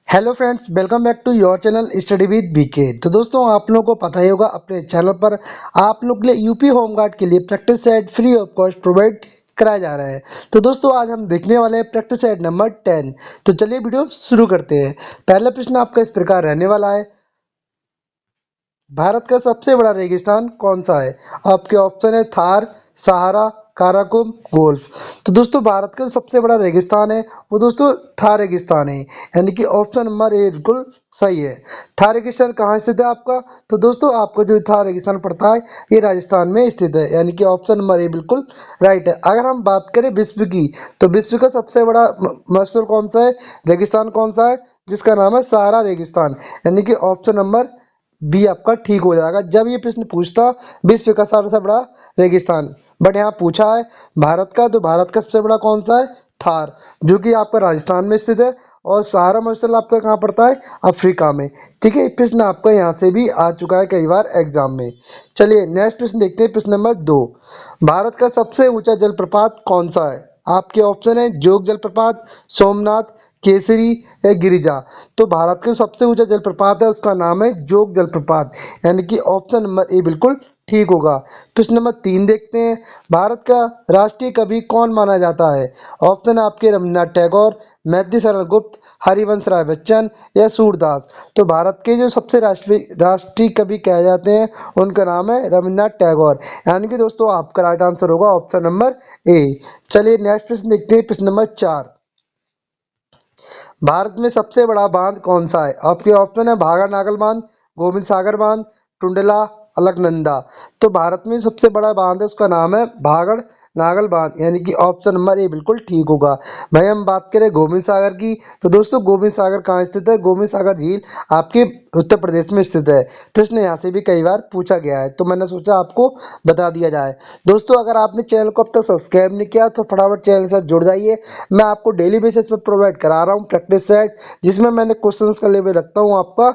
Hello friends, welcome back to your channel study with BK. तो दोस्तों, आप लोगों को पता ही होगा अपने चैनल पर आप लोग के लिए यूपी होमगार्ड के लिए practice set free of cost provide कराया जा रहा है। तो दोस्तों, आज हम देखने वाले हैं प्रैक्टिस सेट नंबर 10। तो चलिए वीडियो शुरू करते हैं। पहला प्रश्न आपका इस प्रकार रहने वाला है, भारत का सबसे बड़ा रेगिस्तान कौन सा है? आपके ऑप्शन है थार, सहारा, काराकोरम, गोल्फ। तो दोस्तों, भारत का जो सबसे बड़ा रेगिस्तान है वो दोस्तों थार रेगिस्तान है, यानी कि ऑप्शन नंबर ए बिल्कुल सही है। थार रेगिस्तान कहाँ स्थित है आपका? तो दोस्तों, आपका जो थार रेगिस्तान पड़ता है ये राजस्थान में स्थित है, यानी कि ऑप्शन नंबर ए बिल्कुल राइट है। अगर हम बात करें विश्व की, तो विश्व का सबसे बड़ा मशहूर कौन सा है, रेगिस्तान कौन सा है? जिसका नाम है सहारा रेगिस्तान, यानी कि ऑप्शन नंबर बी आपका ठीक हो जाएगा। जब ये प्रश्न पूछता विश्व का सबसे बड़ा रेगिस्तान, बट यहाँ पूछा है भारत का, तो भारत का सबसे बड़ा कौन सा है? थार, जो कि आपका राजस्थान में स्थित है। और सहारा मरुस्थल आपका कहाँ पड़ता है? अफ्रीका में। ठीक है, प्रश्न आपका यहाँ से भी आ चुका है कई बार एग्जाम में। चलिए नेक्स्ट प्रश्न देखते हैं, प्रश्न नंबर 2। भारत का सबसे ऊंचा जलप्रपात कौन सा है? आपके ऑप्शन है जोग जलप्रपात, सोमनाथ, केसरी या गिरिजा। तो भारत का सबसे ऊंचा जलप्रपात है उसका नाम है जोग जलप्रपात, यानी कि ऑप्शन नंबर ए बिल्कुल ठीक होगा। प्रश्न नंबर 3 देखते हैं, भारत का राष्ट्रीय कवि कौन माना जाता है? ऑप्शन है आपके रविन्द्रनाथ टैगोर, मैथिली शरण गुप्त, हरिवंश राय बच्चन या सूरदास। तो भारत के जो सबसे राष्ट्रीय कवि कहे जाते हैं उनका नाम है रविन्द्रनाथ टैगोर, यानी कि दोस्तों आपका राइट आंसर होगा ऑप्शन नंबर ए। चलिए नेक्स्ट प्रश्न देखते हैं, प्रश्न नंबर 4। भारत में सबसे बड़ा बांध कौन सा है? आपके ऑप्शन है भागा नागल बांध, गोविंद सागर बांध, टुंडला, अलकनंदा। तो भारत में सबसे बड़ा बांध है उसका नाम है भागड़ नागल बांध, यानी कि ऑप्शन नंबर ए बिल्कुल ठीक होगा। भाई हम बात करें गोविंद सागर की, तो दोस्तों गोविंद सागर कहाँ स्थित है? गोविंद सागर झील आपके उत्तर प्रदेश में स्थित है। प्रश्न यहाँ से भी कई बार पूछा गया है, तो मैंने सोचा आपको बता दिया जाए। दोस्तों, अगर आपने चैनल को अब तक सब्सक्राइब नहीं किया तो फटाफट चैनल के साथ जुड़ जाइए। मैं आपको डेली बेसिस पर प्रोवाइड करा रहा हूँ प्रैक्टिस सेट, जिसमें मैंने क्वेश्चंस का लेवल रखता हूँ आपका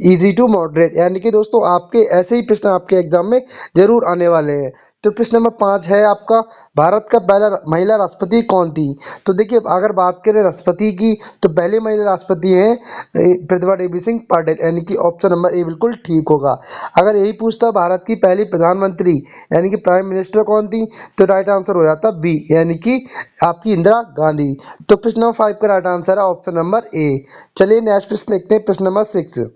इजी टू मॉडरेट, यानी कि दोस्तों आपके ऐसे ही प्रश्न आपके एग्जाम में जरूर आने वाले हैं। तो प्रश्न नंबर 5 है आपका, भारत का पहला महिला राष्ट्रपति कौन थी? तो देखिए, अगर बात करें राष्ट्रपति की, तो पहली महिला राष्ट्रपति है प्रतिभा देवी सिंह पाटिल, यानी कि ऑप्शन नंबर ए बिल्कुल ठीक होगा। अगर यही पूछता भारत की पहली प्रधानमंत्री यानी कि प्राइम मिनिस्टर कौन थी, तो राइट आंसर हो जाता बी, यानी कि आपकी इंदिरा गांधी। तो प्रश्न नंबर 5 का राइट आंसर है ऑप्शन नंबर ए। चलिए नेक्स्ट प्रश्न देखते हैं, प्रश्न नंबर 6।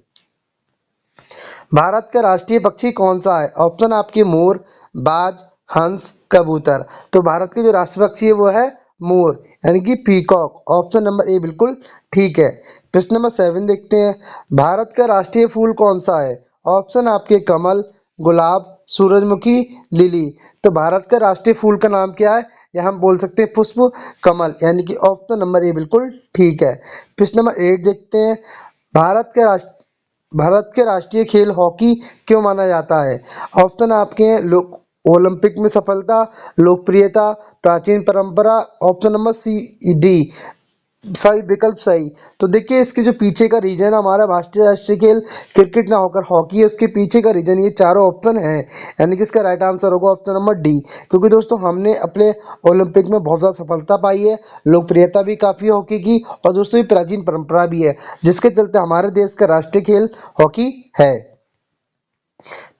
भारत का राष्ट्रीय पक्षी कौन सा है? ऑप्शन आपके मोर, बाज, हंस, कबूतर। तो भारत के जो राष्ट्रीय पक्षी है वो है मोर, यानी कि पीकॉक। ऑप्शन नंबर ए बिल्कुल ठीक है। प्रश्न नंबर 7 देखते हैं, भारत का राष्ट्रीय फूल कौन सा है? ऑप्शन आपके कमल, गुलाब, सूरजमुखी, लिली। तो भारत का राष्ट्रीय फूल का नाम क्या है? या हम बोल सकते हैं पुष्प कमल, यानी कि ऑप्शन नंबर ए बिल्कुल ठीक है। प्रश्न नंबर 8 देखते हैं, भारत के राष्ट्रीय खेल हॉकी क्यों माना जाता है? ऑप्शन आपके हैं ओलंपिक में सफलता, लोकप्रियता, प्राचीन परंपरा, ऑप्शन नंबर सी डी सही विकल्प सही। तो देखिए, इसके जो पीछे का रीजन हमारा राष्ट्रीय खेल क्रिकेट ना होकर हॉकी है, उसके पीछे का रीजन ये चारों ऑप्शन है, यानी कि इसका राइट आंसर होगा ऑप्शन नंबर डी। क्योंकि दोस्तों हमने अपने ओलंपिक में बहुत ज़्यादा सफलता पाई है, लोकप्रियता भी काफ़ी हॉकी की, और दोस्तों ये प्राचीन परंपरा भी है, जिसके चलते हमारे देश का राष्ट्रीय खेल हॉकी है।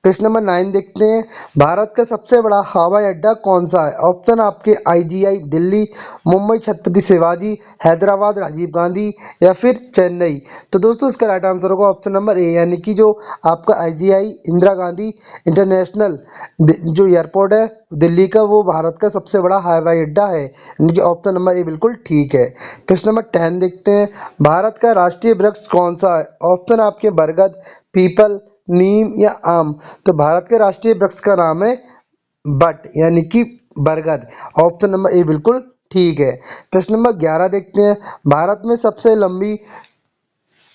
प्रश्न नंबर 9 देखते हैं, भारत का सबसे बड़ा हवाई अड्डा कौन सा है? ऑप्शन आपके आईजीआई दिल्ली, मुंबई छत्रपति शिवाजी, हैदराबाद राजीव गांधी या फिर चेन्नई। तो दोस्तों इसका राइट आंसर होगा ऑप्शन नंबर ए, यानी कि जो आपका आईजीआई इंदिरा गांधी इंटरनेशनल जो एयरपोर्ट है दिल्ली का, वो भारत का सबसे बड़ा हवाई अड्डा है, यानी कि ऑप्शन नंबर ए बिल्कुल ठीक है। प्रश्न नंबर 10 देखते हैं, भारत का राष्ट्रीय वृक्ष कौन सा है? ऑप्शन आपके बरगद, पीपल, नीम या आम। तो भारत के राष्ट्रीय वृक्ष का नाम है बट, यानी कि बरगद। ऑप्शन नंबर ए बिल्कुल ठीक है। प्रश्न नंबर 11 देखते हैं, भारत में सबसे लंबी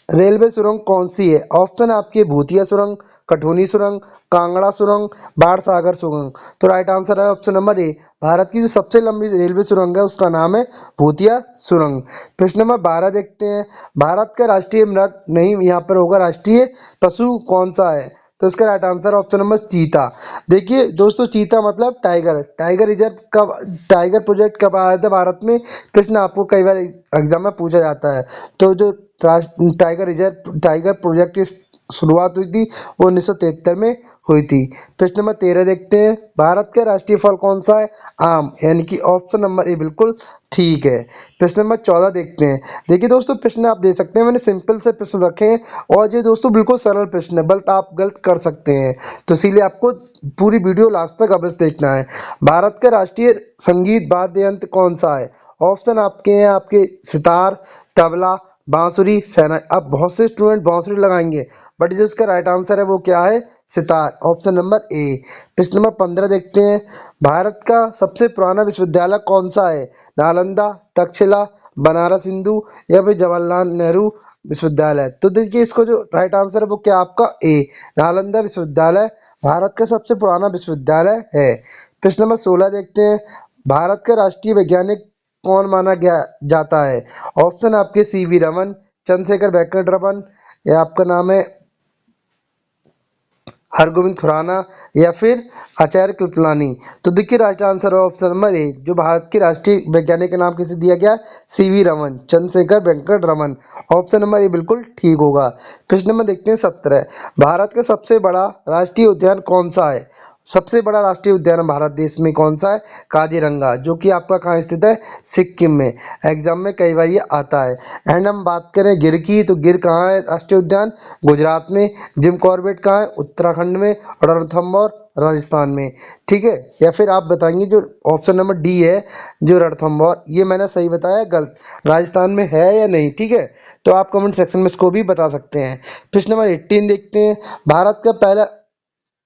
रेलवे सुरंग कौन सी है? ऑप्शन आपके भूतिया सुरंग, कटौनी सुरंग, कांगड़ा सुरंग, बाढ़ सागर सुरंग। तो राइट आंसर है ऑप्शन नंबर ए, भारत की जो सबसे लंबी रेलवे सुरंग है उसका नाम है भूतिया सुरंग। प्रश्न नंबर 12 देखते हैं, भारत का राष्ट्रीय मृग नहीं, यहाँ पर होगा राष्ट्रीय पशु कौन सा है? तो इसका राइट आंसर ऑप्शन नंबर चीता। देखिए दोस्तों, चीता मतलब टाइगर, टाइगर रिजर्व कब, टाइगर प्रोजेक्ट कब आया था भारत में? प्रश्न आपको कई बार एग्जाम में पूछा जाता है। तो जो टाइगर रिजर्व टाइगर प्रोजेक्ट की शुरुआत हुई थी वो 1973 में हुई थी। प्रश्न नंबर 13 देखते हैं, भारत का राष्ट्रीय फल कौन सा है? आम, यानी कि ऑप्शन नंबर ए बिल्कुल ठीक है। प्रश्न नंबर 14 देखते हैं। देखिए दोस्तों, प्रश्न आप दे सकते हैं, मैंने सिंपल से प्रश्न रखे हैं और ये दोस्तों बिल्कुल सरल प्रश्न है, बल्कि आप गलत कर सकते हैं, तो इसीलिए आपको पूरी वीडियो लास्ट तक अवश्य देखना है। भारत का राष्ट्रीय संगीत वाद्य यंत्र कौन सा है? ऑप्शन आपके हैं, आपके सितार, तबला, बांसुरी, शहनाई। अब बहुत से स्टूडेंट बांसुरी लगाएंगे, बट जो इसका राइट आंसर है वो क्या है? सितार, ऑप्शन नंबर ए। प्रश्न नंबर 15 देखते हैं, भारत का सबसे पुराना विश्वविद्यालय कौन सा है? नालंदा, तक्षशिला, बनारस हिंदू या फिर जवाहरलाल नेहरू विश्वविद्यालय। तो देखिए इसको जो राइट आंसर है वो क्या आपका ए, नालंदा विश्वविद्यालय भारत का सबसे पुराना विश्वविद्यालय है। प्रश्न नंबर 16 देखते हैं, भारत का राष्ट्रीय वैज्ञानिक कौन माना गया जाता है? ऑप्शन आपके सीवी रमन, चंद्रशेखर वेंकट रमन, या आपका नाम है हरगोविंद खुराना, या फिर आचार्य कृपलानी। तो देखिए राइट आंसर है ऑप्शन नंबर ए, जो भारत के राष्ट्रीय वैज्ञानिक का नाम किसे दिया गया? CV Raman, Chandrashekhar Venkata Raman. Option number A बिल्कुल ठीक होगा। प्रश्न नंबर देखते हैं 17, भारत का सबसे बड़ा राष्ट्रीय उद्यान कौन सा है? सबसे बड़ा राष्ट्रीय उद्यान भारत देश में कौन सा है? काजीरंगा, जो कि आपका कहाँ स्थित है? सिक्किम में। एग्जाम में कई बार ये आता है। एंड हम बात करें गिर की, तो गिर कहाँ है राष्ट्रीय उद्यान? गुजरात में। जिम कॉर्बेट कहाँ है? उत्तराखंड में। और रणथंभौर राजस्थान में। ठीक है, या फिर आप बताएंगे जो ऑप्शन नंबर डी है, जो रणथंभौर, ये मैंने सही बताया गलत, राजस्थान में है या नहीं? ठीक है, तो आप कमेंट सेक्शन में इसको भी बता सकते हैं। प्रश्न नंबर 18 देखते हैं, भारत का पहला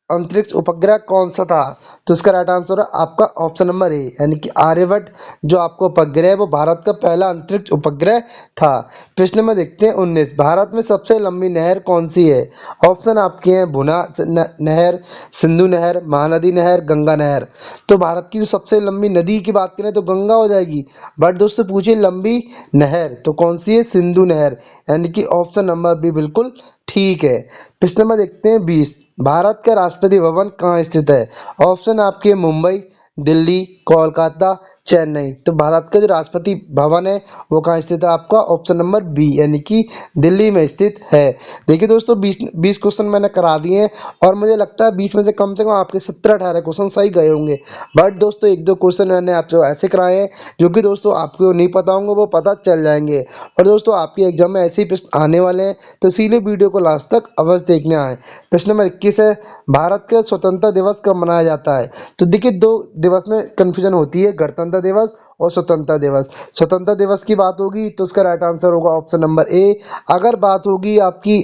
अंतरिक्ष उपग्रह कौन सा था? तो इसका राइट आंसर है आपका ऑप्शन नंबर ए, यानी कि आर्यभट्ट जो आपका उपग्रह है वो भारत का पहला अंतरिक्ष उपग्रह था। प्रश्न नंबर देखते हैं 19, भारत में सबसे लंबी नहर कौन सी है? ऑप्शन आपके हैं भुना नहर, सिंधु नहर, महानदी नहर, गंगा नहर। तो भारत की जो सबसे लंबी नदी की बात करें तो गंगा हो जाएगी, बट दोस्तों पूछिए लंबी नहर तो कौन सी है? सिंधु नहर, यानी कि ऑप्शन नंबर बी बिल्कुल ठीक है। प्रश्न नंबर देखते हैं 20, भारत का राष्ट्रपति भवन कहाँ स्थित है? ऑप्शन आपके मुंबई, दिल्ली, कोलकाता, चेन्नई। तो भारत का जो राष्ट्रपति भवन है वो कहाँ स्थित है? आपका ऑप्शन नंबर बी, यानी कि दिल्ली में स्थित है। देखिए दोस्तों 20 क्वेश्चन मैंने करा दिए हैं और मुझे लगता है 20 में से कम आपके 17-18 क्वेश्चन सही गए होंगे, बट दोस्तों एक दो क्वेश्चन मैंने आपसे ऐसे कराए हैं जो कि दोस्तों आपको नहीं पता होंगे, वो पता चल जाएंगे। और दोस्तों आपके एग्जाम में ऐसे ही प्रश्न आने वाले हैं, तो इसीलिए वीडियो को लास्ट तक अवश्य देखने आए। प्रश्न नंबर 21 है, भारत का स्वतंत्रता दिवस कब मनाया जाता है? तो देखिए दो दिवस में कन्फ्यूजन होती है, गणतंत्र दिवस और स्वतंत्रता दिवस। स्वतंत्रता दिवस की बात होगी तो उसका राइट आंसर होगा ऑप्शन नंबर ए। अगर बात होगी आपकी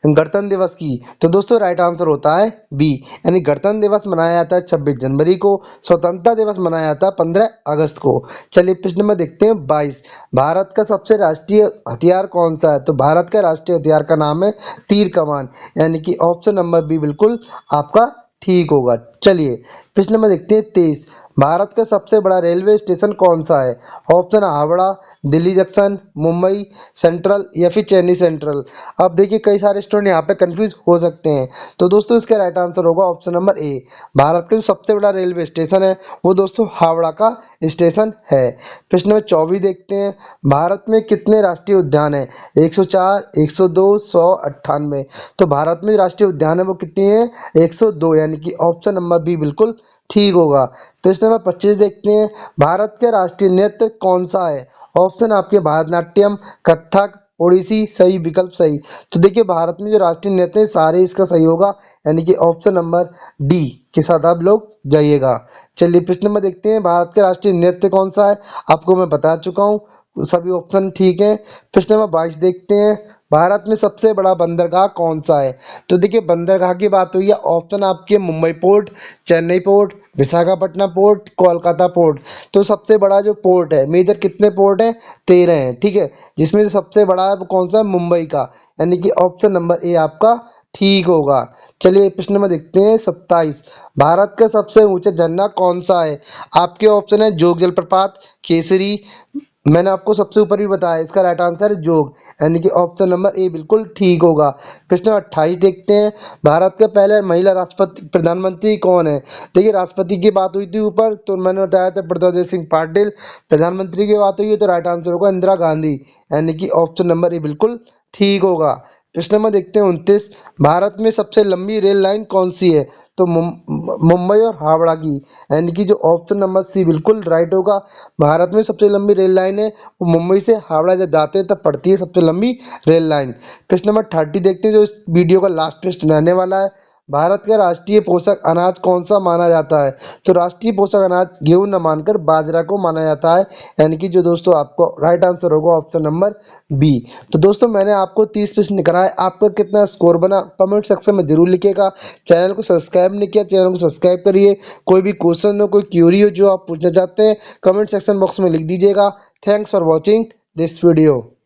गणतंत्र दिवस की तो दोस्तों राइट आंसर होता है बी, यानी गणतंत्र दिवस मनाया जाता है 26 जनवरी को, स्वतंत्रता दिवस मनाया जाता है 15 अगस्त को। चलिए प्रश्न नंबर देखते हैं 22, भारत का सबसे राष्ट्रीय हथियार कौन सा है? तो भारत का राष्ट्रीय हथियार का नाम है तीर कमान, यानी कि ऑप्शन नंबर बी बिल्कुल आपका ठीक होगा। चलिए प्रश्न नंबर देखते हैं 23, भारत का सबसे बड़ा रेलवे स्टेशन कौन सा है? Option Howrah, Delhi junction, Mumbai central या फिर चेन्नई सेंट्रल। अब देखिए कई सारे स्टूडेंट यहाँ पे कंफ्यूज हो सकते हैं, तो दोस्तों इसका राइट आंसर होगा ऑप्शन नंबर ए, भारत का जो सबसे बड़ा रेलवे स्टेशन है वो दोस्तों हावड़ा का स्टेशन है। प्रश्न नंबर 24 देखते हैं, भारत में कितने राष्ट्रीय उद्यान है? 104, 102, 100, 98। तो भारत में राष्ट्रीय उद्यान है वो कितने हैं? 102, यानी कि ऑप्शन नंबर बी बिल्कुल ठीक होगा। प्रश्न नंबर 25 देखते हैं, भारत का राष्ट्रीय नृत्य कौन सा है? ऑप्शन आपके भारतनाट्यम, कथक, ओडिसी, सही विकल्प सही। तो देखिए भारत में जो राष्ट्रीय नृत्य है सारे इसका सही होगा, यानी कि ऑप्शन नंबर डी के साथ आप लोग जाइएगा। चलिए प्रश्न नंबर देखते हैं, भारत का राष्ट्रीय नृत्य कौन सा है? आपको मैं बता चुका हूँ, सभी ऑप्शन ठीक है। प्रश्न नंबर 22 देखते हैं, भारत में सबसे बड़ा बंदरगाह कौन सा है? तो देखिए बंदरगाह की बात हुई है, ऑप्शन आपके Mumbai port, Chennai port, Visakhapatnam port, Kolkata port. तो सबसे बड़ा जो पोर्ट है, मेजर कितने पोर्ट हैं? 13 हैं, ठीक है, जिसमें जो सबसे बड़ा है वो कौन सा है? मुंबई का, यानी कि ऑप्शन नंबर ए आपका ठीक होगा। चलिए प्रश्न नंबर देखते हैं 27, भारत का सबसे ऊंचा झरना कौन सा है? आपके ऑप्शन है जोग जलप्रपात, केसरी, मैंने आपको सबसे ऊपर भी बताया, इसका राइट आंसर है जोग, यानी कि ऑप्शन नंबर ए बिल्कुल ठीक होगा। प्रश्न 28 देखते हैं, भारत के पहले महिला राष्ट्रपति प्रधानमंत्री कौन है। देखिए, राष्ट्रपति की बात हुई थी ऊपर, तो मैंने बताया था प्रद्योत सिंह पाटिल। प्रधानमंत्री की बात हुई है तो राइट आंसर होगा इंदिरा गांधी, यानी कि ऑप्शन नंबर ए बिल्कुल ठीक होगा। प्रश्न नंबर देखते हैं 29, भारत में सबसे लंबी रेल लाइन कौन सी है। तो मुंबई और हावड़ा की, यानी कि जो ऑप्शन नंबर सी बिल्कुल राइट होगा। भारत में सबसे लंबी रेल लाइन है वो मुंबई से हावड़ा जब जाते हैं तब पड़ती है सबसे लंबी रेल लाइन। प्रश्न नंबर 30 देखते हैं, जो इस वीडियो का लास्ट प्रश्न रहने वाला है। भारत का राष्ट्रीय पोषक अनाज कौन सा माना जाता है। तो राष्ट्रीय पोषक अनाज गेहूं न मानकर बाजरा को माना जाता है, यानी कि जो दोस्तों आपको राइट आंसर होगा ऑप्शन नंबर बी। तो दोस्तों मैंने आपको 30 प्रश्न कराए, आपका कितना स्कोर बना कमेंट सेक्शन में जरूर लिखिएगा। चैनल को सब्सक्राइब नहीं किया, चैनल को सब्सक्राइब करिए। कोई भी क्वेश्चन हो, कोई क्यूरी हो जो आप पूछना चाहते हैं, कमेंट सेक्शन बॉक्स में लिख दीजिएगा। Thanks for watching this video.